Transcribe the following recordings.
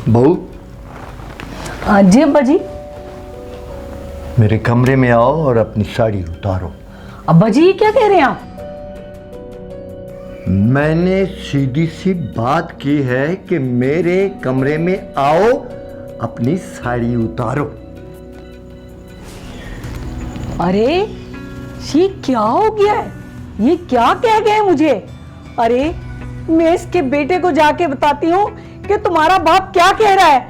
बहू। जी अब्बा जी। मेरे कमरे में आओ और अपनी साड़ी उतारो। अब्बा जी ये क्या कह रहे हैं आप? मैंने सीधी सी बात की है कि मेरे कमरे में आओ, अपनी साड़ी उतारो। अरे ये क्या हो गया है? ये क्या कह गए मुझे? अरे मैं इसके बेटे को जाके बताती हूँ कि तुम्हारा बाप क्या कह रहा है।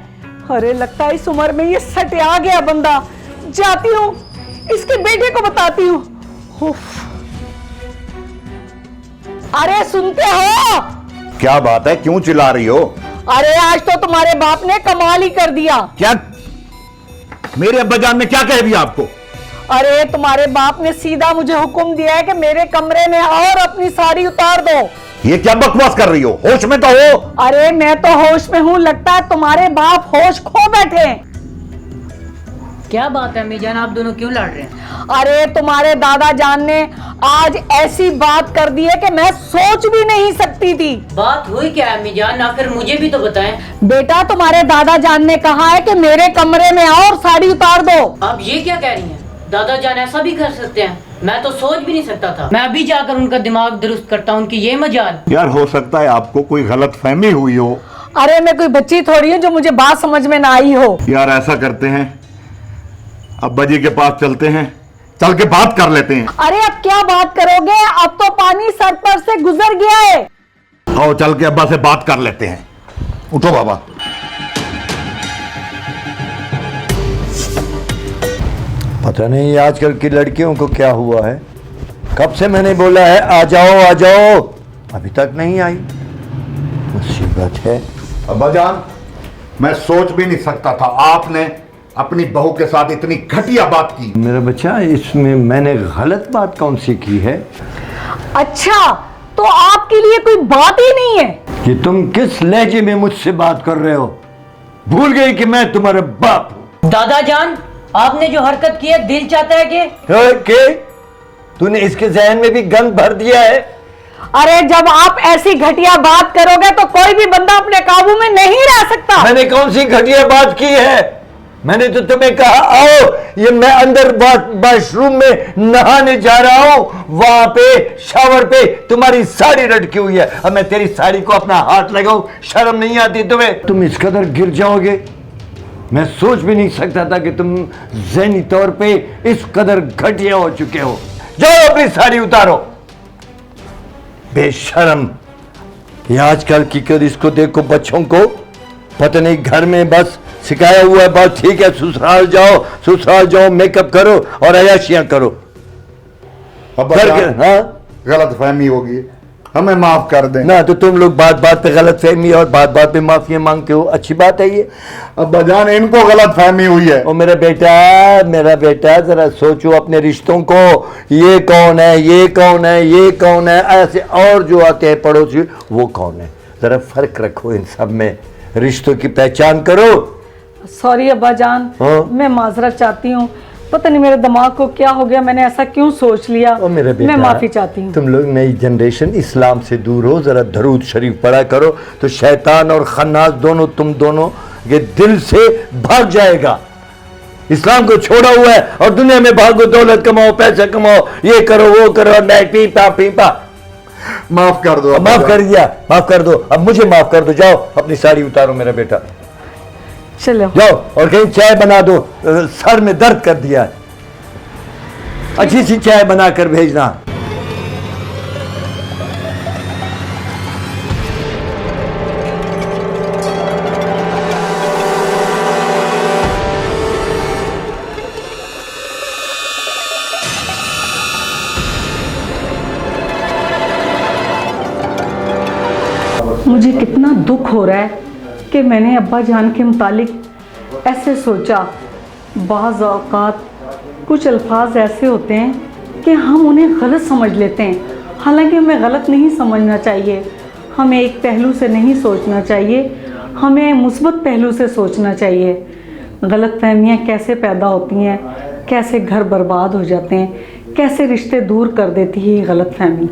अरे लगता है इस उम्र में ये सटिया गया बंदा। जाती हूँ इसके बेटे को बताती हूँ। अरे सुनते हो? क्या बात है, क्यों चिल्ला रही हो? अरे आज तो तुम्हारे बाप ने कमाल ही कर दिया। क्या मेरे अब्बाजान ने क्या कह दिया आपको? अरे तुम्हारे बाप ने सीधा मुझे हुक्म दिया है कि मेरे कमरे में आओ और अपनी साड़ी उतार दो। ये क्या बकवास कर रही हो? होश में तो हो। अरे मैं तो होश में हूँ, लगता है तुम्हारे बाप होश खो बैठे। क्या बात है अम्मी जान, आप दोनों क्यों लड़ रहे हैं? अरे तुम्हारे दादा जान ने आज ऐसी बात कर दी है कि मैं सोच भी नहीं सकती थी। बात हुई क्या अम्मी जान, आखिर मुझे भी तो बताएं। बेटा तुम्हारे दादा जान ने कहा है कि मेरे कमरे में आओ और साड़ी उतार दो। आप ये क्या कह रही हैं? दादा जान ऐसा भी कर सकते हैं? मैं तो सोच भी नहीं सकता था। मैं अभी जाकर उनका दिमाग दुरुस्त करता हूँ उनकी ये मजाल। यार हो सकता है आपको कोई गलत फहमी हुई हो। अरे मैं कोई बच्ची थोड़ी हूँ जो मुझे बात समझ में ना आई हो। यार ऐसा करते हैं, अब्बा जी के पास चलते हैं, चल के बात कर लेते हैं। अरे अब क्या बात करोगे? अब तो पानी सर पर से गुजर गया है। आओ चल के अब्बा से बात कर लेते हैं। उठो बाबा। पता नहीं आजकल की लड़कियों को क्या हुआ है। कब से मैंने बोला है आ जाओ, अभी तक नहीं आई। मुसीबत है। अब्बाजान, मैं सोच भी नहीं सकता था आपने अपनी बहू के साथ इतनी घटिया बात की। मेरा बच्चा, इसमें मैंने गलत बात कौन सी की है? अच्छा तो आपके लिए कोई बात ही नहीं है? कि तुम किस लहजे में मुझसे बात कर रहे हो? भूल गई कि मैं तुम्हारा बाप हूं? दादा जान, आपने जो हरकत की है दिल चाहता है कि तूने इसके जहन में भी गंद भर दिया है। अरे जब आप ऐसी घटिया बात करोगे तो कोई भी बंदा अपने काबू में नहीं रह सकता। मैंने कौन सी घटिया बात की है? मैंने तो तुम्हें कहा आओ, ये मैं अंदर वॉशरूम में नहाने जा रहा हूं, वहां पे शावर पे तुम्हारी साड़ी लटकी हुई है। अब मैं तेरी साड़ी को अपना हाथ लगाऊं, शर्म नहीं आती तुम्हें? तुम इस कदर गिर जाओगे, मैं सोच भी नहीं सकता था कि तुम ज़हनी तौर पे इस कदर घटिया हो चुके हो। जाओ अपनी साड़ी उतारो। बेशर्म। ये आजकल की कद इसको देखो, बच्चों को पता नहीं घर में बस सिखाया हुआ है, बात ठीक है ससुराल जाओ, मेकअप करो और अयाशियां करो। हाँ? गलत फहमी होगी, हमें माफ कर दें ना। तो तुम लोग बात बात पे गलत फहमी और बात बात पे माफिया मांगते हो, अच्छी बात है ये। अब्बाजान, इनको गलत फहमी हुई है। ओ मेरा बेटा जरा सोचो अपने रिश्तों को। ये कौन है, ऐसे और जो आते हैं पड़ोसी वो कौन है? जरा फर्क रखो इन सब में, रिश्तों की पहचान करो। सॉरी अब्बा जान, मैं माजरत चाहती हूँ। पता नहीं मेरे दिमाग को क्या हो गया, मैंने ऐसा क्यों सोच लिया। मेरे बेटा, मैं माफी चाहती हूँ। तुम लोग नई जनरेशन, इस्लाम से दूर हो, जरा दरूद शरीफ पढ़ा करो तो शैतान और खन्नास दोनों, तुम दोनों ये दिल से भाग जाएगा। इस्लाम को छोड़ा हुआ है और दुनिया में भागो, दौलत कमाओ, पैसा कमाओ, ये करो वो करो, पीपा। माफ कर दो। माफ कर दिया, माफ कर दो। अब मुझे माफ कर दो। जाओ अपनी साड़ी उतारो मेरा बेटा, चलो जाओ। और कहीं चाय बना दो, सर में दर्द कर दिया है। अच्छी सी चाय बना कर भेजना। मुझे कितना दुख हो रहा है कि मैंने अब्बा जान के मुतालिक ऐसे सोचा। बाज़ औक़ात कुछ अल्फाज ऐसे होते हैं कि हम उन्हें गलत समझ लेते हैं, हालांकि हमें गलत नहीं समझना चाहिए। हमें एक पहलू से नहीं सोचना चाहिए, हमें मुस्बत पहलू से सोचना चाहिए। गलत फहमियाँ कैसे पैदा होती हैं, कैसे घर बर्बाद हो जाते हैं, कैसे रिश्ते दूर कर देती है ये गलत फहमी।